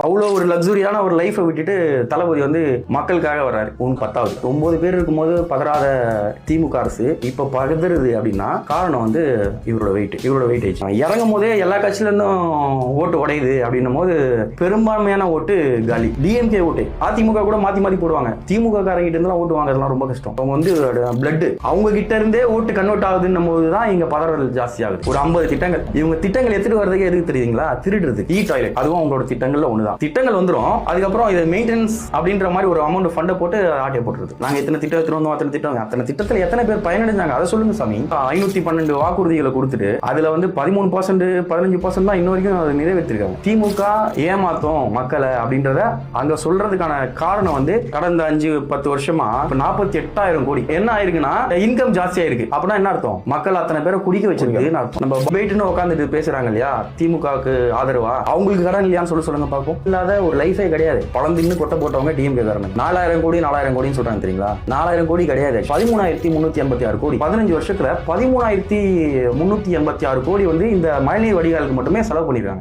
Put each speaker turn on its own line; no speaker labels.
அவ்வளோ ஒரு லக்ஸுரியான ஒரு லைஃபை விட்டுட்டு தளபதி வந்து மக்களுக்காக வர்றாரு. 10வது 9 பேர் இருக்கும்போது பதறாத திமுக அரசு இப்ப பதறுது அப்படின்னா காரணம் வந்து இவரோட வெயிட்டேஜ். இறங்கும் போதே எல்லா கட்சியில இருந்தும் ஓட்டு உடையுது அப்படின்னும் போது பெரும்பான்மையான ஓட்டு காலி. டிஎம்கே ஓட்டு அதிமுக கூட மாத்தி மாத்தி போடுவாங்க. திமுக காரங்கிட்ட இருந்து ஓட்டு வாங்குறதுலாம் ரொம்ப கஷ்டம். அவங்க வந்து பிளட் அவங்க கிட்ட இருந்தே ஓட்டு கன்வெர்ட் ஆகுதுன்னும் போதுதான் இங்க பதறல் ஜாஸ்தி ஆகுது. ஒரு 50 திட்டங்கள் இவங்க திட்டங்கள் எடுத்துட்டு வரதுக்கு எதுக்கு தெரியுங்களா? திருடுறது. டாய்லெட் அதுவும் அவங்களோட திட்டங்கள்ல ஒண்ணுதான். திட்டங்கள் வந்துரும், அதுக்கப்புறம் இது மெயின்டெனன்ஸ் அப்படின்ற மாதிரி ஒரு அமௌண்ட் ஃபண்டை போட்டு ஆட்டையை போட்டுருது. நாங்க எத்தனை திட்டம் எடுத்துட்டு வந்தோம், அத்தனை திட்டத்தில் எத்தனை பேர் பயனடைஞ்சாங்க அதை சொல்லுங்க சாமி. 512 வாக்குறுதிகளை கொடுத்துட்டு அதுல வந்து 13% 15% தான் இன்ன வரைக்கும் அதை நிறைவேற்றிருக்காங்க. திமுக ஏமாத்தோம் மக்களை அப்படின்றத அங்க சொல்றதுக்கான காரணம் வந்து கடந்த 5-10 வருஷமா 48,000 கோடி என்ன ஆயிருக்குன்னா இன்கம் ஜாஸ்தியா இருக்கு. அப்படின்னா என்ன அர்த்தம்? மக்கள் அத்தனை பேரை குடிக்க வச்சிருக்குன்னு அர்த்தம். நம்ம பேட்டுன்னு உட்காந்துட்டு பேசுறாங்க இல்லையா, திமுகவுக்கு ஆதரவா அவங்களுக்கு கடன் இல்லையான்னு சொல்லுங்க பார்ப்போம். இல்லாத ஒரு லைஃபே கிடையாது. பழம் தின்னு கொட்டை போட்டவங்க டிஎம்கே காரங்க. 4000 கோடின்னு சொல்றாங்க தெரியுங்களா? 4000 கோடி கிடையாது, 13,386 கோடி. 15 வருஷத்துல 13,386 கோடி வந்து இந்த மழைநீர் வடிகாலுக்கு மட்டுமே செலவு பண்ணிருக்காங்க.